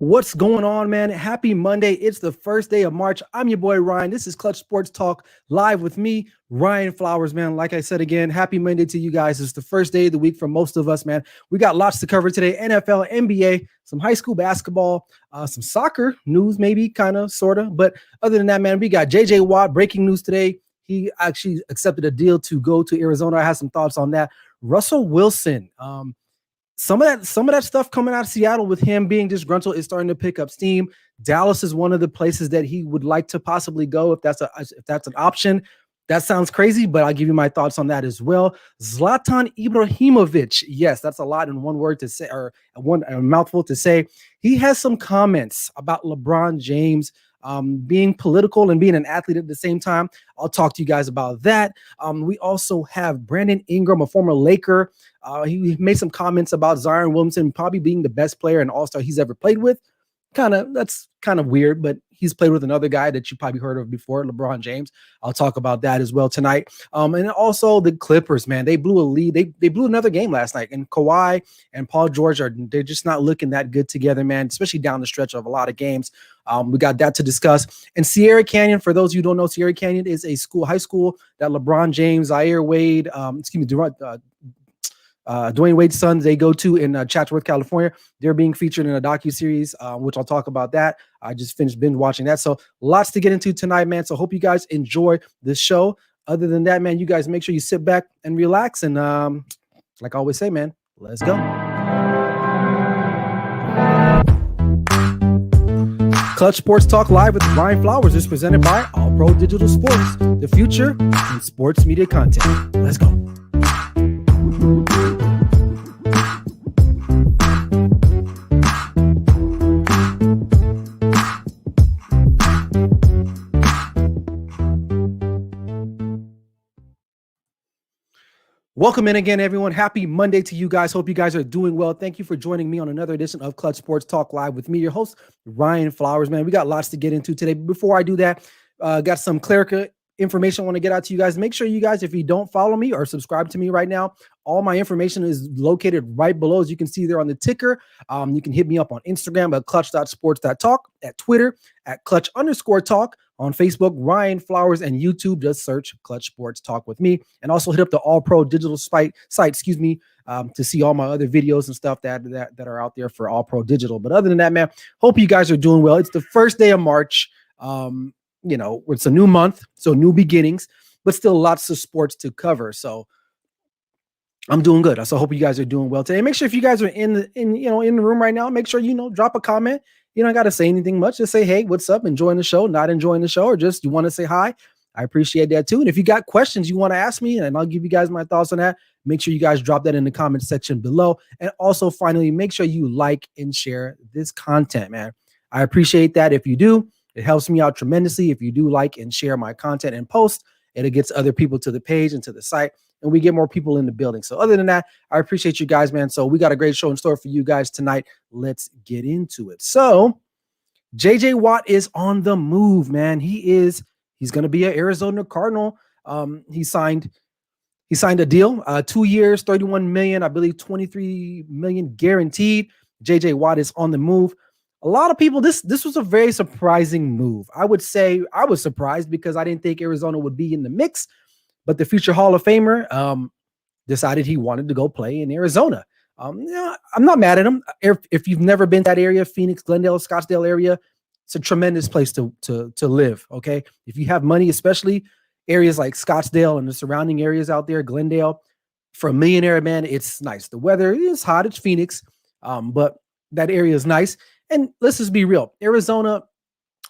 What's going on, man? Happy Monday. It's the first day of March. I'm your boy, Ryan. This is Clutch Sports Talk live with me, Ryan Flowers, man. Like I said again, happy Monday to you guys. It's the first day of the week for most of us, man. We got lots to cover today. NFL, NBA, some high school basketball, some soccer news, maybe, kind of, sort of. But other than that, man, we got J.J. Watt, breaking news today. He actually accepted a deal to go to Arizona. I have some thoughts on that. Russell Wilson, some of that stuff coming out of Seattle with him being disgruntled is starting to pick up steam. Dallas is one of the places that he would like to possibly go if that's an option. That sounds crazy, but I'll give you my thoughts on that as well. Zlatan Ibrahimović, yes, that's a lot in one word to say, or a mouthful to say. He has some comments about LeBron James being political and being an athlete at the same time. I'll talk to you guys about that. We also have Brandon Ingram, a former Laker. He made some comments about Zion Williamson probably being the best player and all-star he's ever played with. That's kind of weird, but he's played with another guy that you probably heard of before, LeBron James. I'll talk about that as well tonight. And also the Clippers, man, they blew a lead. They blew another game last night, and Kawhi and Paul George they're just not looking that good together, man, especially down the stretch of a lot of games. We got that to discuss. And Sierra Canyon, for those of you who don't know, Sierra Canyon is a high school that LeBron James, Dwayne Wade's sons, they go to in Chatsworth, California. They're being featured in a docuseries, which I'll talk about that. I just finished binge watching that. So lots to get into tonight, man. So hope you guys enjoy this show. Other than that, man, you guys make sure you sit back and relax. And like I always say, man, let's go. Clutch Sports Talk Live with Ryan Flowers is presented by All Pro Digital Sports, the future in sports media content. Let's go. Welcome in again, everyone. Happy Monday to you guys. Hope you guys are doing well. Thank you for joining me on another edition of Clutch Sports Talk Live with me, your host, Ryan Flowers. Man, we got lots to get into today. But before I do that, got some clerical information I want to get out to you guys. Make sure you guys, if you don't follow me or subscribe to me right now, all my information is located right below, as you can see there on the ticker. You can hit me up on Instagram at clutch.sports.talk, at Twitter at clutch_talk, on Facebook, Ryan Flowers, and YouTube, just search Clutch Sports Talk with me. And also hit up the All Pro Digital site, to see all my other videos and stuff that are out there for All Pro Digital. But other than that, man, hope you guys are doing well. It's the first day of March. It's a new month, so new beginnings, but still lots of sports to cover. So I'm doing good. So I hope you guys are doing well today. Make sure if you guys are in the room right now, make sure, drop a comment. You don't got to say anything much. Just say, hey, what's up? Enjoying the show, not enjoying the show, or just you want to say hi. I appreciate that too. And if you got questions you want to ask me, and I'll give you guys my thoughts on that, make sure you guys drop that in the comment section below. And also, finally, make sure you like and share this content, man. I appreciate that. If you do, it helps me out tremendously. If you do like and share my content and post, it gets other people to the page and to the site, and we get more people in the building. So other than that, I appreciate you guys, man. So we got a great show in store for you guys tonight. Let's get into it. So J.J. Watt is on the move, man. He's going to be an Arizona Cardinal. He signed a deal, 2 years, $31 million, I believe $23 million guaranteed. J.J. Watt is on the move. A lot of people, this was a very surprising move. I would say I was surprised because I didn't think Arizona would be in the mix, but the future Hall of Famer decided he wanted to go play in Arizona. I'm not mad at him. If you've never been to that area, Phoenix, Glendale, Scottsdale area, it's a tremendous place to live, okay? If you have money, especially areas like Scottsdale and the surrounding areas out there, Glendale, for a millionaire, man, it's nice. The weather is hot. It's Phoenix, but that area is nice. And let's just be real. Arizona,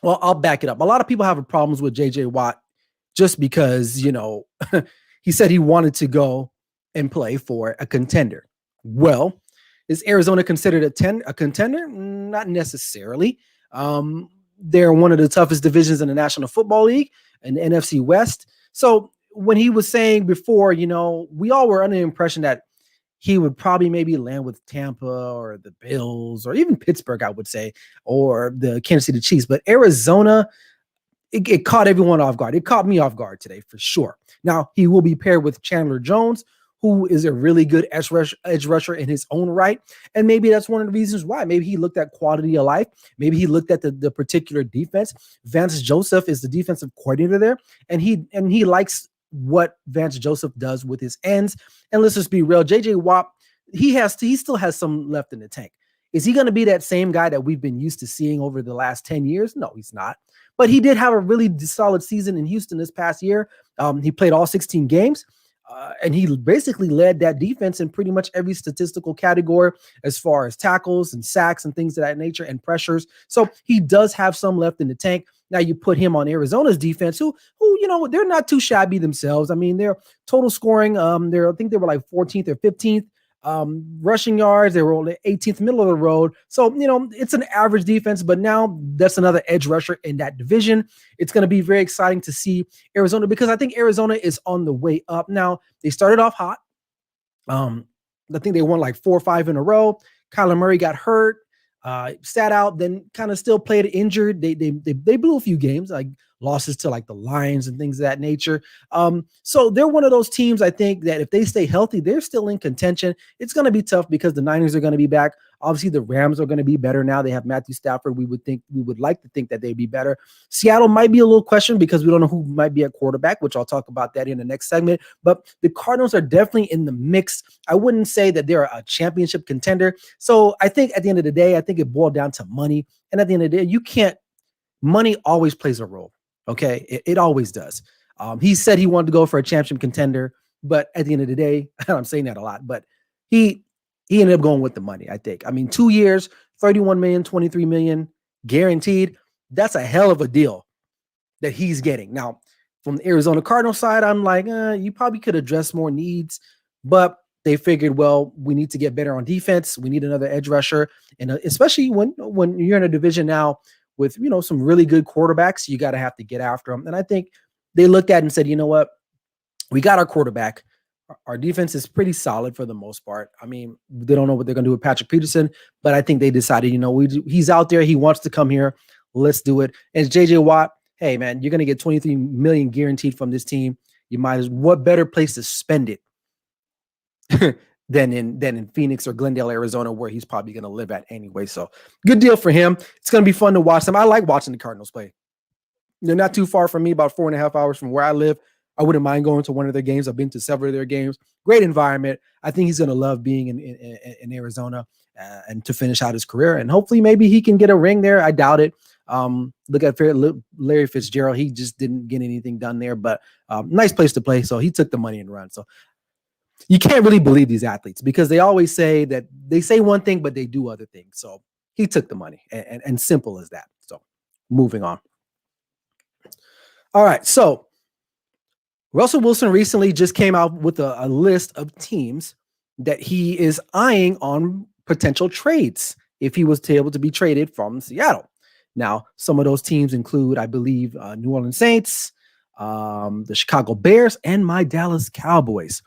well, I'll back it up. A lot of people have problems with J.J. Watt just because, he said he wanted to go and play for a contender. Well, is Arizona considered a contender? Not necessarily. They're one of the toughest divisions in the National Football League and the NFC West. So when he was saying before, we all were under the impression that he would probably maybe land with Tampa or the Bills or even Pittsburgh, I would say, or the Kansas City Chiefs. But Arizona, it caught everyone off guard. It caught me off guard today for sure. Now, he will be paired with Chandler Jones, who is a really good edge rusher in his own right. And maybe that's one of the reasons why. Maybe he looked at quality of life. Maybe he looked at the particular defense. Vance Joseph is the defensive coordinator there, and he likes what Vance Joseph does with his ends. And let's just be real, JJ Watt, he still has some left in the tank. Is he going to be that same guy that we've been used to seeing over the last 10 years? No, he's not. But he did have a really solid season in Houston this past year. He played all 16 games, and he basically led that defense in pretty much every statistical category as far as tackles and sacks and things of that nature and pressures. So he does have some left in the tank. Now you put him on Arizona's defense, who they're not too shabby themselves. I mean, their total scoring, I think they were like 14th or 15th. Rushing yards, they were only 18th, middle of the road. So, it's an average defense, but now that's another edge rusher in that division. It's going to be very exciting to see Arizona, because I think Arizona is on the way up. Now, they started off hot. I think they won like 4 or 5 in a row. Kyler Murray got hurt, sat out, then kind of still played injured. They blew a few games, like losses to like the Lions and things of that nature. So they're one of those teams, I think, that if they stay healthy, they're still in contention. It's going to be tough because the Niners are going to be back. Obviously, the Rams are going to be better now. They have Matthew Stafford. We would like to think that they'd be better. Seattle might be a little question because we don't know who might be at quarterback, which I'll talk about that in the next segment. But the Cardinals are definitely in the mix. I wouldn't say that they're a championship contender. So I think at the end of the day, I think it boiled down to money. And at the end of the day, money always plays a role. Okay, it always does. He said he wanted to go for a championship contender, but at the end of the day, I'm saying that a lot, but he ended up going with the money, I think. I mean, 2 years, 31 million, 23 million guaranteed. That's a hell of a deal that he's getting. Now, from the Arizona Cardinals side, I'm like, you probably could address more needs, but they figured, well, we need to get better on defense. We need another edge rusher, and especially when you're in a division now with, some really good quarterbacks, you got to have to get after them. And I think they looked at it and said, you know what? We got our quarterback. Our defense is pretty solid for the most part. I mean, they don't know what they're going to do with Patrick Peterson, but I think they decided, he's out there. He wants to come here. Let's do it. And JJ Watt, hey, man, you're going to get 23 million guaranteed from this team. You might as what better place to spend it than in Phoenix or Glendale, Arizona, where he's probably going to live at anyway. So good deal for him. It's going to be fun to watch them. I like watching the Cardinals play. They're not too far from me, about 4.5 hours from where I live. I wouldn't mind going to one of their games. I've been to several of their games. Great environment. I think he's going to love being in Arizona and to finish out his career. And hopefully maybe he can get a ring there. I doubt it. Look at Larry Fitzgerald. He just didn't get anything done there, but nice place to play. So he took the money and run. So you can't really believe these athletes because they always say that they say one thing, but they do other things. So he took the money and simple as that. So moving on. All right. So Russell Wilson recently just came out with a list of teams that he is eyeing on potential trades if he was able to be traded from Seattle. Now, some of those teams include, I believe, New Orleans Saints, the Chicago Bears, and my Dallas Cowboys.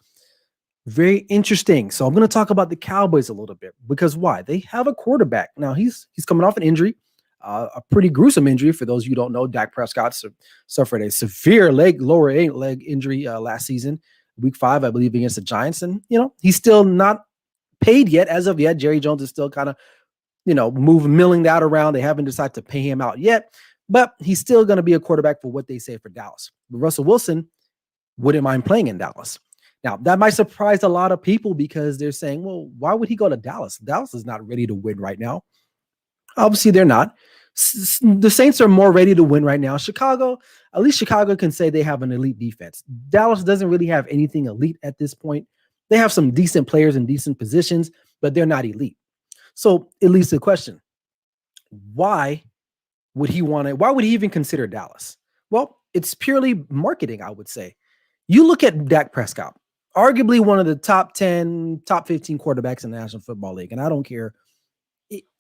Very interesting. So I'm going to talk about the Cowboys a little bit because why? They have a quarterback. Now, he's coming off an injury, a pretty gruesome injury. For those of you who don't know, Dak Prescott suffered a severe lower leg injury last season, week 5, I believe, against the Giants. And, he's still not paid yet as of yet. Jerry Jones is still kind of, milling that around. They haven't decided to pay him out yet, but he's still going to be a quarterback for what they say for Dallas. But Russell Wilson wouldn't mind playing in Dallas. Now, that might surprise a lot of people because they're saying, well, why would he go to Dallas? Dallas is not ready to win right now. Obviously, they're not. The Saints are more ready to win right now. Chicago, at least Chicago can say they have an elite defense. Dallas doesn't really have anything elite at this point. They have some decent players in decent positions, but they're not elite. So it leads to the question, why would he even consider Dallas? Well, it's purely marketing, I would say. You look at Dak Prescott, arguably one of the top 10, top 15 quarterbacks in the National Football League. And I don't care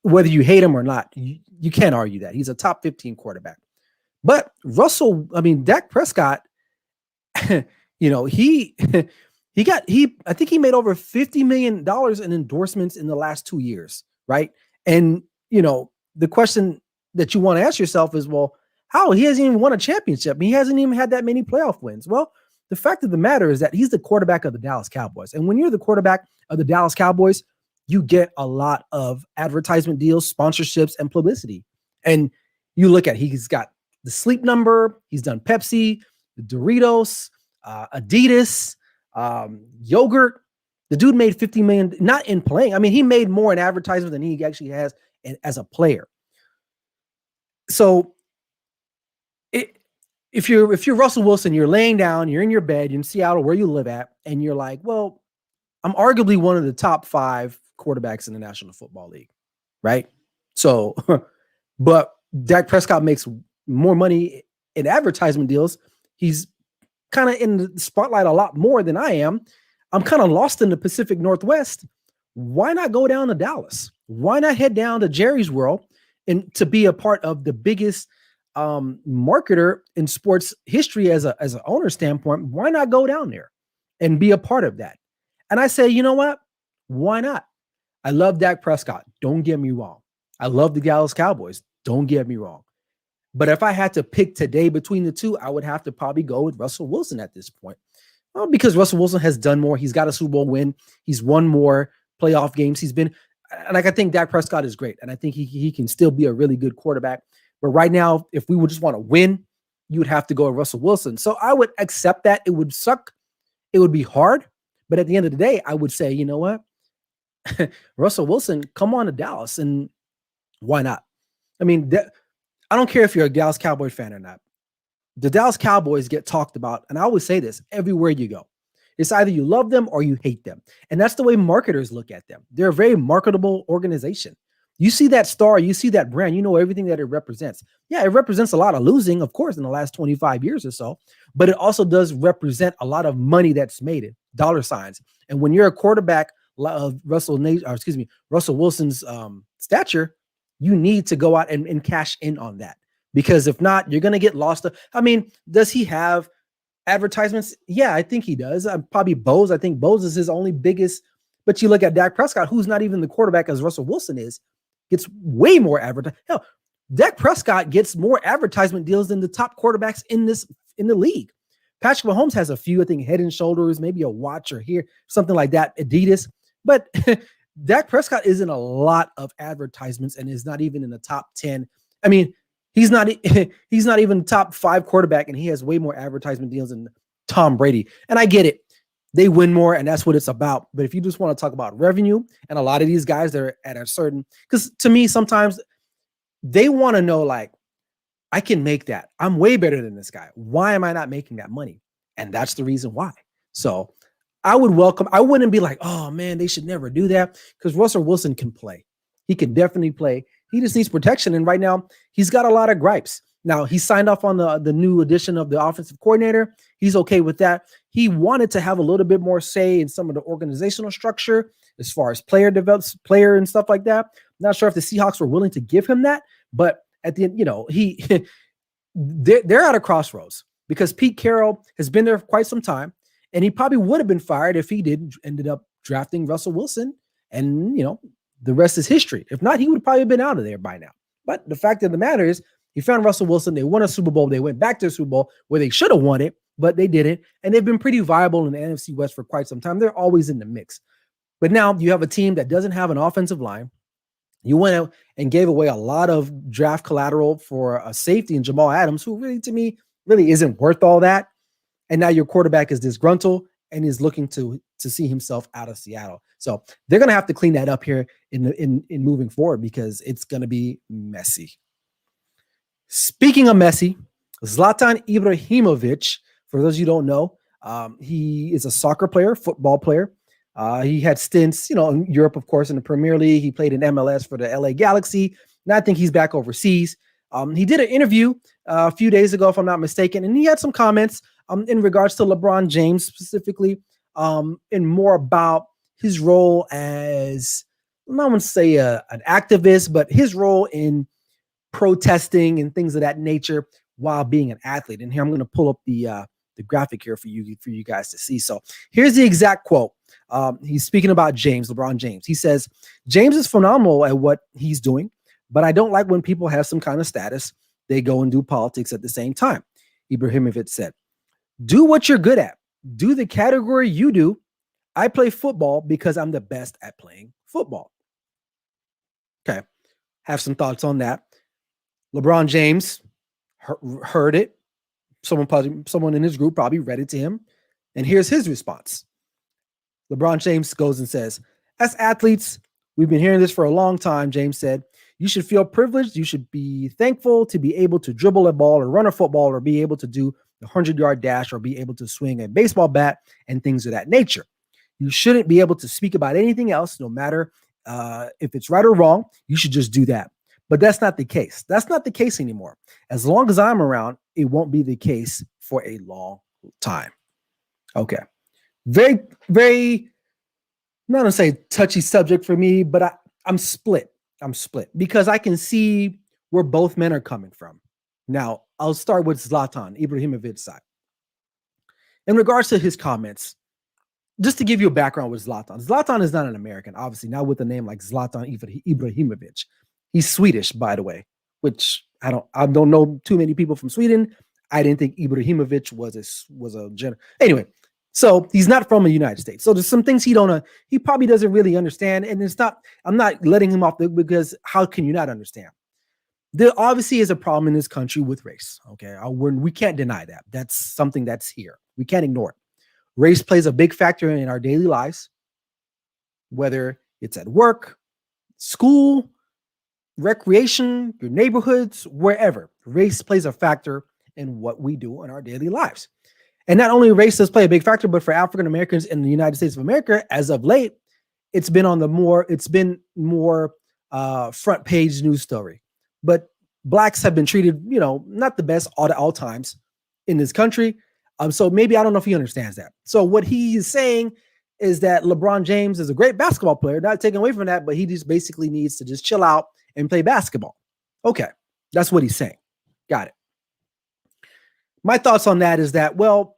whether you hate him or not. You can't argue that. He's a top 15 quarterback. But Dak Prescott, I think he made over $50 million in endorsements in the last 2 years, right? And, the question that you want to ask yourself is, well, how? He hasn't even won a championship. He hasn't even had that many playoff wins. Well, The fact of the matter is that he's the quarterback of the Dallas Cowboys. And when you're the quarterback of the Dallas Cowboys, you get a lot of advertisement deals, sponsorships, and publicity. And you look at, he's got the Sleep Number, he's done Pepsi, the Doritos, Adidas, yogurt. The dude made $50 million, not in playing. I mean, he made more in advertisement than he actually has as a player. So if you're Russell Wilson, you're laying down, you're in your bed, you're in Seattle, where you live at, and you're like, well, I'm arguably one of the top 5 quarterbacks in the National Football League, right? So, but Dak Prescott makes more money in advertisement deals. He's kind of in the spotlight a lot more than I am. I'm kind of lost in the Pacific Northwest. Why not go down to Dallas? Why not head down to Jerry's World and to be a part of the biggest marketer in sports history as an owner standpoint? Why not go down there and be a part of that? And I say, you know what? Why not? I love Dak Prescott. Don't get me wrong. I love the Dallas Cowboys. Don't get me wrong. But if I had to pick today between the two, I would have to probably go with Russell Wilson at this point. Well, because Russell Wilson has done more. He's got a Super Bowl win. He's won more playoff games. He's been, and I think Dak Prescott is great. And I think he can still be a really good quarterback. But right now, if we would just want to win, you would have to go with Russell Wilson. So I would accept that. It would suck. It would be hard. But at the end of the day, I would say, you know what? Russell Wilson, come on to Dallas. And why not? I mean, I don't care if you're a Dallas Cowboys fan or not. The Dallas Cowboys get talked about, and I always say this, everywhere you go. It's either you love them or you hate them. And that's the way marketers look at them. They're a very marketable organization. You see that star, you see that brand, you know everything that it represents. Yeah, it represents a lot of losing, of course, in the last 25 years or so, but it also does represent a lot of money that's made, dollar signs. And when you're a quarterback of Russell Wilson's stature, you need to go out and cash in on that. Because if not, you're going to get lost. I mean, does he have advertisements? Yeah, I think he does. Probably Bose. I think Bose is his only biggest. But you look at Dak Prescott, who's not even the quarterback as Russell Wilson is, gets way more advertising. Hell, Dak Prescott gets more advertisement deals than the top quarterbacks in the league. Patrick Mahomes has a few, I think, Head and Shoulders, maybe a watch or here, something like that, Adidas. But Dak Prescott is in a lot of advertisements and is not even in the top 10. I mean, he's not even top 5 quarterback, and he has way more advertisement deals than Tom Brady. And I get it. They win more, and that's what it's about. But if you just want to talk about revenue, and a lot of these guys, they're at a certain, because to me, sometimes they want to know, like, I can make that. I'm way better than this guy. Why am I not making that money? And that's the reason why. So I wouldn't be like, oh man, they should never do that, because Russell Wilson can play. He can definitely play. He just needs protection. And right now, he's got a lot of gripes. Now, he signed off on the new edition of the offensive coordinator. He's okay with that. He wanted to have a little bit more say in some of the organizational structure as far as player and stuff like that. Not sure if the Seahawks were willing to give him that, but at the end, they're at a crossroads because Pete Carroll has been there for quite some time, and he probably would have been fired if he didn't ended up drafting Russell Wilson. And, the rest is history. If not, he would have probably been out of there by now. But the fact of the matter is, he found Russell Wilson. They won a Super Bowl. They went back to the Super Bowl where they should have won it, but they didn't. And they've been pretty viable in the NFC West for quite some time. They're always in the mix. But now you have a team that doesn't have an offensive line. You went out and gave away a lot of draft collateral for a safety in Jamal Adams, who really, to me, really isn't worth all that. And now your quarterback is disgruntled and is looking to see himself out of Seattle. So they're going to have to clean that up here in moving forward, because it's going to be messy. Speaking of messy, Zlatan Ibrahimović, for those of you who don't know, he is a soccer player, football player. He had stints, in Europe, of course, in the Premier League. He played in MLS for the LA Galaxy. And I think he's back overseas. He did an interview a few days ago, if I'm not mistaken, and he had some comments in regards to LeBron James specifically, and more about his role as, I don't want to say an activist, but his role in protesting and things of that nature while being an athlete. And here I'm going to pull up the graphic here for you guys to see. So here's the exact quote. He's speaking about LeBron James. He says, "James is phenomenal at what he's doing, but I don't like when people have some kind of status, they go and do politics at the same time," Ibrahimović said. Do what you're good at. Do the category you do. I play football because I'm the best at playing football. Okay. Have some thoughts on that. LeBron James heard it. Someone in his group probably read it to him. And here's his response. LeBron James goes and says, as athletes, we've been hearing this for a long time, James said. You should feel privileged. You should be thankful to be able to dribble a ball or run a football or be able to do a 100-yard dash or be able to swing a baseball bat and things of that nature. You shouldn't be able to speak about anything else, no matter if it's right or wrong. You should just do that. But that's not the case. That's not the case anymore. As long as I'm around, it won't be the case for a long time. Okay. Very, very, not gonna say touchy subject for me, but I'm split. I'm split because I can see where both men are coming from. Now, I'll start with Zlatan Ibrahimović side. In regards to his comments, just to give you a background with Zlatan. Zlatan is not an American, obviously, not with a name like Zlatan Ibrahimović. He's Swedish, by the way, which I don't know too many people from Sweden. I didn't think Ibrahimović was a general. Anyway, so he's not from the United States. So there's some things he probably doesn't really understand. And I'm not letting him off because how can you not understand? There obviously is a problem in this country with race. Okay. We can't deny that. That's something that's here. We can't ignore it. Race plays a big factor in our daily lives, whether it's at work, school, recreation, your neighborhoods, wherever. Race plays a factor in what we do in our daily lives. And not only race does play a big factor, but for African Americans in the United States of America, as of late, it's been more front page news story. But blacks have been treated, not the best at all times in this country. So maybe I don't know if he understands that. So what he is saying is that LeBron James is a great basketball player, not taking away from that, but he just basically needs to just chill out and play basketball. Okay, that's what he's saying. Got it. My thoughts on that is that, well,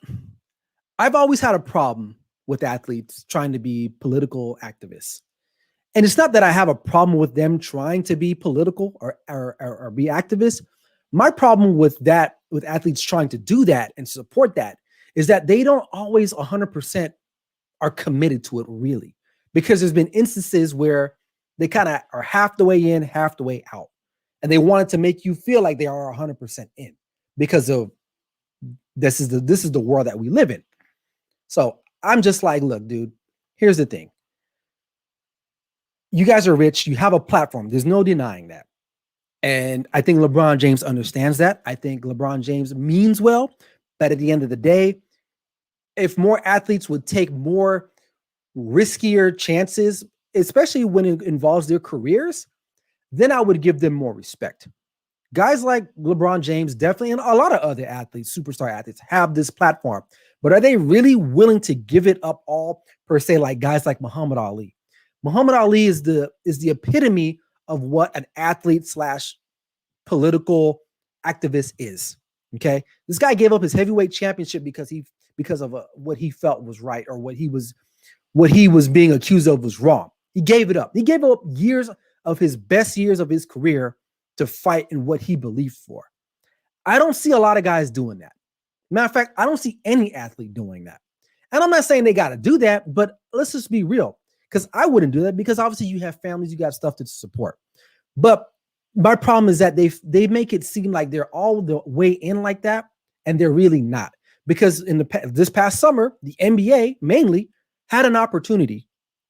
I've always had a problem with athletes trying to be political activists. And it's not that I have a problem with them trying to be political or be activists. My problem with athletes trying to do that and support that is that they don't always 100% are committed to it really, because there's been instances where they kind of are half the way in, half the way out. And they wanted to make you feel like they are 100% in because of this is the world that we live in. So I'm just like, look, dude, here's the thing. You guys are rich. You have a platform. There's no denying that. And I think LeBron James understands that. I think LeBron James means well, but at the end of the day, if more athletes would take more riskier chances, especially when it involves their careers, then I would give them more respect. Guys like LeBron James, definitely, and a lot of other athletes, superstar athletes, have this platform. But are they really willing to give it up all, per se, like guys like Muhammad Ali? Muhammad Ali is the epitome of what an athlete / political activist is. Okay, this guy gave up his heavyweight championship because of what he felt was right, or what he was being accused of was wrong. He gave it up. He gave up years of his best years of his career to fight in what he believed for. I don't see a lot of guys doing that. Matter of fact, I don't see any athlete doing that. And I'm not saying they got to do that, but let's just be real, because I wouldn't do that, because obviously you have families, you got stuff to support. But my problem is that they make it seem like they're all the way in like that, and they're really not. Because in this past summer, the NBA mainly had an opportunity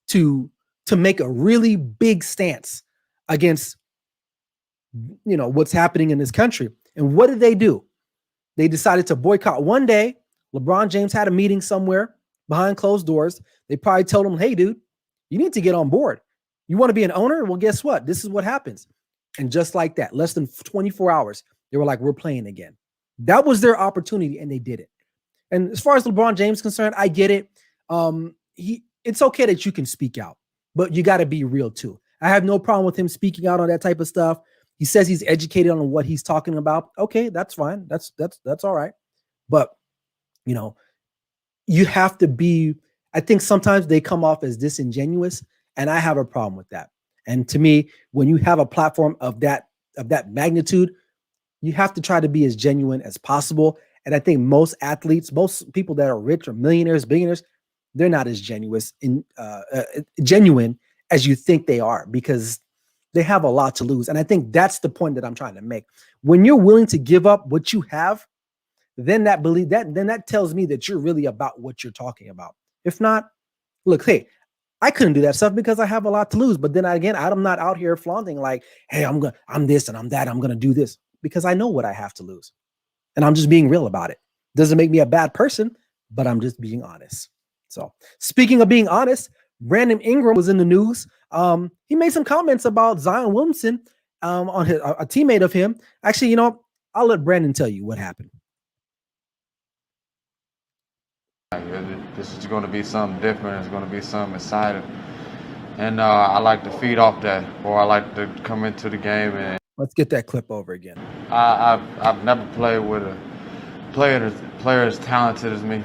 to make a really big stance against what's happening in this country. And what did they do? They decided to boycott one day. LeBron James had a meeting somewhere behind closed doors. They probably told him, hey, dude, you need to get on board. You want to be an owner? Well, guess what? This is what happens. And just like that, less than 24 hours, they were like, we're playing again. That was their opportunity, and they did it. And as far as LeBron James is concerned, I get it. It's okay that you can speak out, but you got to be real too. I have no problem with him speaking out on that type of stuff. He says he's educated on what he's talking about. Okay, that's fine. That's all right. But you have to be. I think sometimes they come off as disingenuous, and I have a problem with that. And to me, when you have a platform of that magnitude, you have to try to be as genuine as possible And I think most athletes, most people that are rich or millionaires, billionaires, they're not as genuine as you think they are, because they have a lot to lose. And I think that's the point that I'm trying to make. When you're willing to give up what you have, then that tells me that you're really about what you're talking about. If not, look, hey, I couldn't do that stuff because I have a lot to lose. But then again, I'm not out here flaunting like, hey, I'm this and I'm that. I'm gonna do this because I know what I have to lose, and I'm just being real about it. Doesn't make me a bad person, but I'm just being honest. So, speaking of being honest, Brandon Ingram was in the news. He made some comments about Zion Williamson, on a teammate of him. Actually, I'll let Brandon tell you what happened. This is going to be something different. It's going to be something exciting. And I like to feed off that, or I like to come into the game. And let's get that clip over again. I've never played with a player as talented as me.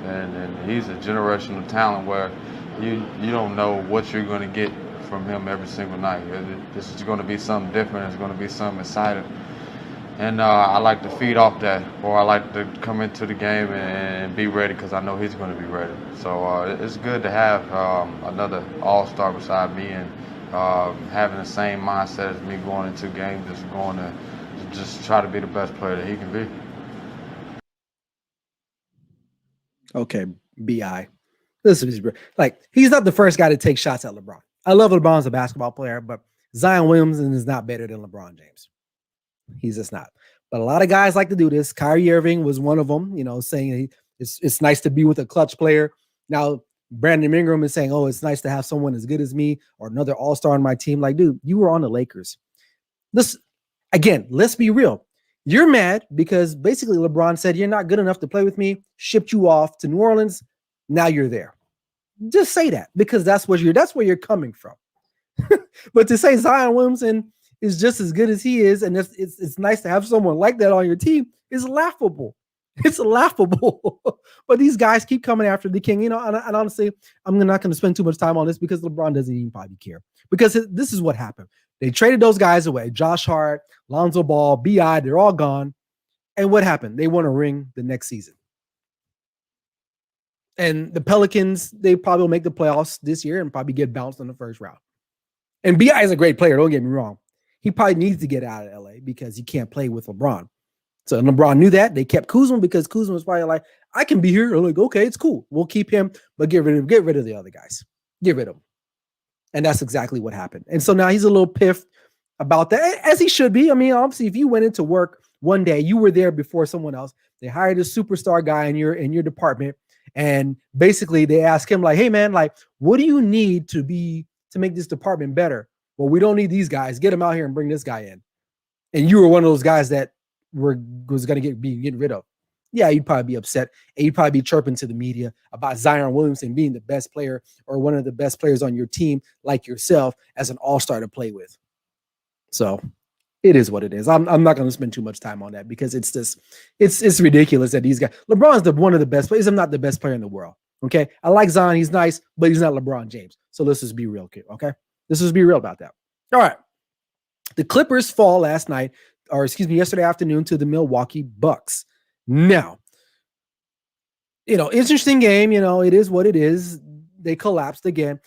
And he's a generational talent where you don't know what you're going to get from him every single night. This is going to be something different. It's going to be something exciting. And I like to feed off that, or I like to come into the game and be ready because I know he's going to be ready. So it's good to have another all-star beside me and having the same mindset as me going into games, just going to just try to be the best player that he can be. Okay, B.I. Listen, he's not the first guy to take shots at LeBron. I love LeBron as a basketball player, but Zion Williamson is not better than LeBron James. He's just not. But a lot of guys like to do this. Kyrie Irving was one of them, saying it's nice to be with a clutch player. Now, Brandon Ingram is saying, oh, it's nice to have someone as good as me or another all-star on my team. Like, dude, you were on the Lakers. Again, let's be real. You're mad because basically LeBron said you're not good enough to play with me, shipped you off to New Orleans. Now you're there. Just say that, because that's where you're coming from. But to say Zion Williamson is just as good as he is, and it's nice to have someone like that on your team, is laughable. It's laughable. But these guys keep coming after the king, and honestly, I'm not going to spend too much time on this because LeBron doesn't even probably care. Because this is what happened. They traded those guys away. Josh Hart, Lonzo Ball, B.I., they're all gone. And what happened? They won a ring the next season. And the Pelicans, they probably will make the playoffs this year and probably get bounced in the first round. And B.I. is a great player, don't get me wrong. He probably needs to get out of LA because he can't play with LeBron. So LeBron knew that. They kept Kuzma because Kuzma was probably like, I can be here. They're like, okay, it's cool. We'll keep him, but get rid of the other guys. Get rid of them. And that's exactly what happened. And so now he's a little piffed about that, as he should be. I mean, obviously, if you went into work one day, you were there before someone else. They hired a superstar guy in your department, and basically they asked him, like, hey man, like, what do you need to make this department better? Well, we don't need these guys. Get them out here and bring this guy in. And you were one of those guys that was going to be getting rid of. Yeah, you'd probably be upset, and you'd probably be chirping to the media about Zion Williamson being the best player or one of the best players on your team, like yourself, as an all-star to play with. So it is what it is. I'm not going to spend too much time on that because it's ridiculous that these guys. LeBron's one of the best players. I'm not the best player in the world. Okay, I like Zion. He's nice, but he's not LeBron James. So let's just be real, kid. Okay, let's just be real about that. All right, the Clippers fall yesterday afternoon to the Milwaukee Bucks. Now, interesting game. It is what it is. They collapsed again.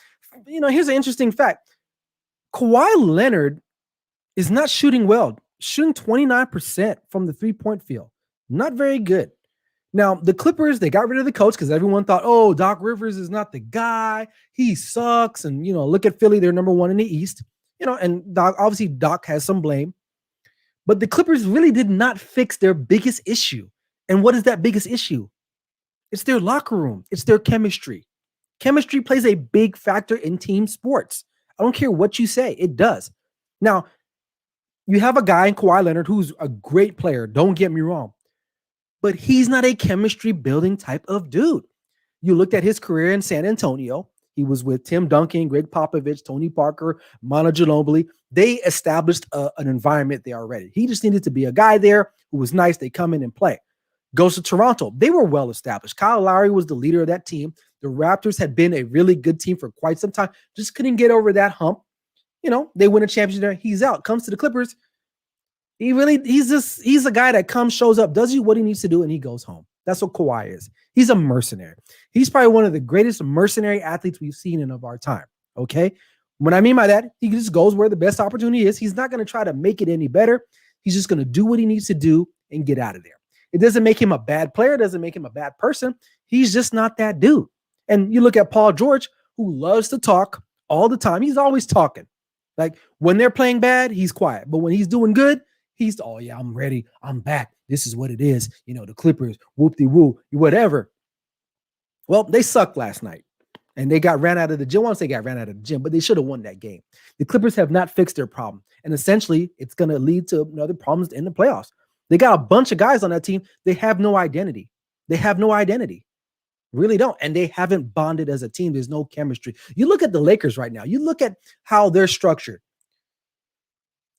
Here's an interesting fact. Kawhi Leonard is not shooting well, shooting 29% from the three-point field. Not very good. Now, the Clippers, they got rid of the coach because everyone thought, oh, Doc Rivers is not the guy. He sucks. And, look at Philly. They're number one in the East. And Doc has some blame. But the Clippers really did not fix their biggest issue. And what is that biggest issue? It's their locker room. It's their chemistry. Chemistry plays a big factor in team sports. I don't care what you say. It does. Now, you have a guy in Kawhi Leonard who's a great player. Don't get me wrong. But he's not a chemistry building type of dude. You looked at his career in San Antonio. He was with Tim Duncan, Greg Popovich, Tony Parker, Manu Ginobili. They established an environment there already. He just needed to be a guy there who was nice. They come in and play. Goes to Toronto. They were well established. Kyle Lowry was the leader of that team. The Raptors had been a really good team for quite some time. Just couldn't get over that hump. They win a championship there. He's out. Comes to the Clippers. He's a guy that comes, shows up, does what he needs to do, and he goes home. That's what Kawhi is. He's a mercenary. He's probably one of the greatest mercenary athletes we've seen in of our time. Okay. What I mean by that, he just goes where the best opportunity is. He's not going to try to make it any better. He's just going to do what he needs to do and get out of there. It doesn't make him a bad player. It doesn't make him a bad person. He's just not that dude. And you look at Paul George, who loves to talk all the time. He's always talking. Like when they're playing bad, he's quiet. But when he's doing good, he's, oh yeah, I'm ready. I'm back. This is what it is. You know, the Clippers, whoop-de-woo, whatever. Well, they sucked last night. And they got ran out of the gym. Once they got ran out of the gym, but they should have won that game. The Clippers have not fixed their problem. And essentially, it's going to lead to other problems in the playoffs. They got a bunch of guys on that team. They have no identity. Really don't. And they haven't bonded as a team. There's no chemistry. You look at the Lakers right now. You look at how they're structured.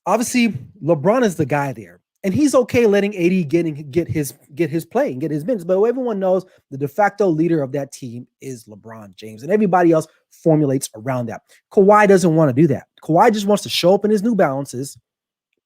Obviously, LeBron is the guy there. And he's okay letting AD get his play and get his minutes. But everyone knows the de facto leader of that team is LeBron James. And everybody else formulates around that. Kawhi doesn't want to do that. Kawhi just wants to show up in his New Balances,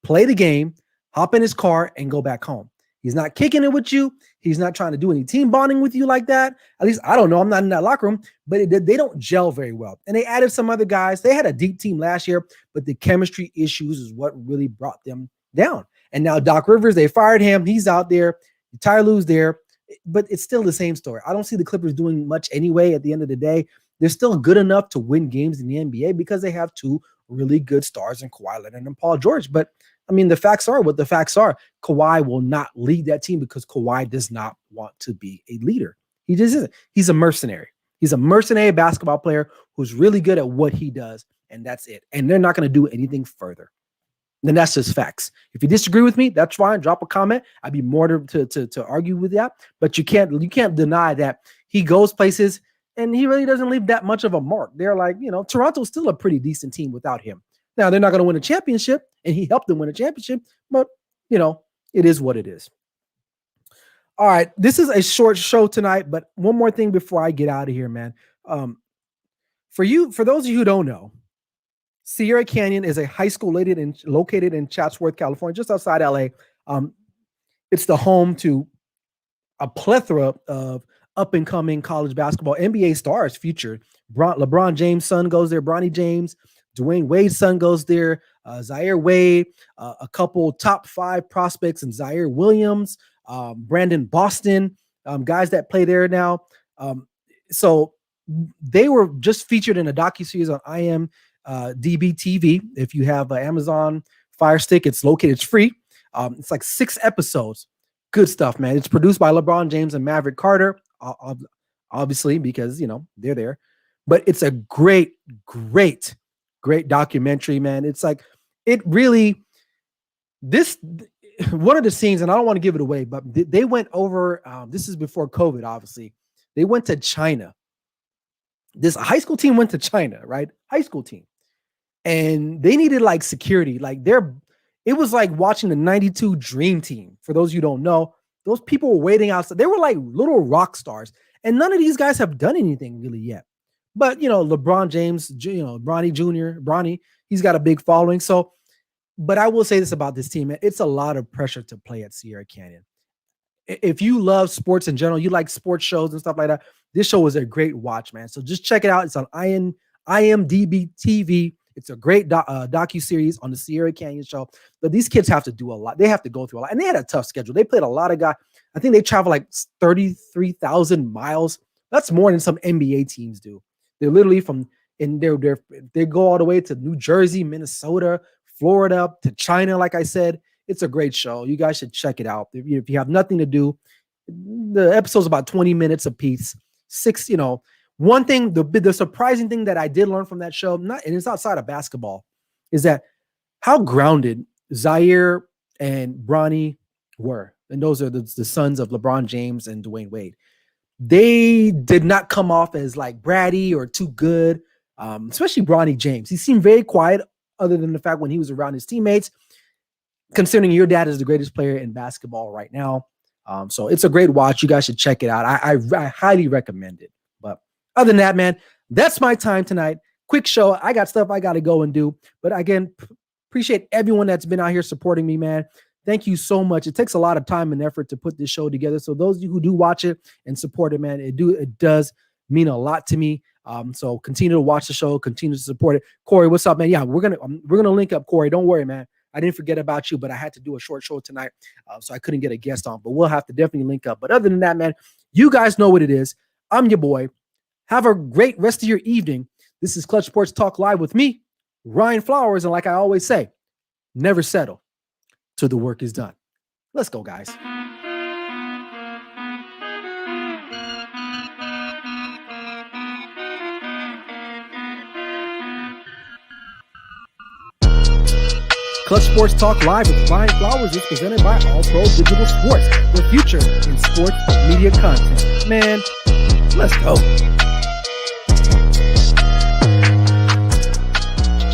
play the game, hop in his car, and go back home. He's not kicking it with you. He's not trying to do any team bonding with you like that. At least, I don't know. I'm not in that locker room. But they don't gel very well. And they added some other guys. They had a deep team last year, but the chemistry issues is what really brought them down. And now Doc Rivers, they fired him. He's out there. Ty Lue's there. But it's still the same story. I don't see the Clippers doing much anyway at the end of the day. They're still good enough to win games in the NBA because they have two really good stars in Kawhi Leonard and Paul George. But, I mean, the facts are what the facts are. Kawhi will not lead that team because Kawhi does not want to be a leader. He just isn't. He's a mercenary. He's a mercenary basketball player who's really good at what he does, and that's it. And they're not going to do anything further. Then that's just facts. If you disagree with me, that's fine. Drop a comment. I'd be more to argue with that. But you can't deny that he goes places and he really doesn't leave that much of a mark. They're like, Toronto's still a pretty decent team without him. Now they're not going to win a championship, and he helped them win a championship. But it is what it is. All right, this is a short show tonight. But one more thing before I get out of here, man. For those of you who don't know, Sierra Canyon is a high school located in Chatsworth, California, just outside LA. It's the home to a plethora of up-and-coming college basketball NBA stars featured. LeBron James' son goes there. Bronny James. Dwayne Wade's son goes there. Zaire Wade. A couple top 5 prospects in Zaire Williams. Brandon Boston. Guys that play there now. So they were just featured in a docuseries on IMDB TV. If you have Amazon Fire Stick, it's free. It's like 6 episodes. Good stuff, man. It's produced by LeBron James and Maverick Carter, obviously, because, they're there. But it's a great documentary, man. It's like, one of the scenes, and I don't want to give it away, but they went over, this is before COVID, obviously. They went to China. This high school team went to China, right? High school team. And they needed like security. It was like watching the 92 Dream Team. For those of you who don't know, those people were waiting outside. They were like little rock stars. And none of these guys have done anything really yet. But, LeBron James, Bronny, he's got a big following. So, but I will say this about this team. It's a lot of pressure to play at Sierra Canyon. If you love sports in general, you like sports shows and stuff like that, this show is a great watch, man. So just check it out. It's on IMDB TV. It's a great docuseries on the Sierra Canyon show. But these kids have to do a lot. They have to go through a lot. And they had a tough schedule. They played a lot of guys. I think they travel like 33,000 miles. That's more than some NBA teams do. They're literally they go all the way to New Jersey, Minnesota, Florida, to China. Like I said, it's a great show. You guys should check it out. If you have nothing to do, the episode's about 20 minutes apiece. 6, one thing, the surprising thing that I did learn from that show, and it's outside of basketball, is that how grounded Zaire and Bronny were. And those are the sons of LeBron James and Dwayne Wade. They did not come off as like bratty or too good, especially Bronny James. He seemed very quiet other than the fact when he was around his teammates, considering your dad is the greatest player in basketball right now. So it's a great watch. You guys should check it out. I highly recommend it. But other than that, man, that's my time tonight. Quick show. I got stuff I got to go and do. But again, Appreciate everyone that's been out here supporting me, man. Thank you so much. It takes a lot of time and effort to put this show together. So those of you who do watch it and support it, man, it does mean a lot to me. So continue to watch the show, continue to support it. Corey, what's up, man? Yeah, we're gonna link up, Corey. Don't worry, man. I didn't forget about you, but I had to do a short show tonight, so I couldn't get a guest on. But we'll have to definitely link up. But other than that, man, you guys know what it is. I'm your boy. Have a great rest of your evening. This is Clutch Sports Talk Live with me, Ryan Flowers, and like I always say, never settle till the work is done. Let's go, guys. Clutch Sports Talk Live with Ryan Flowers is presented by All Pro Digital Sports, the future in sports media content. Man, let's go.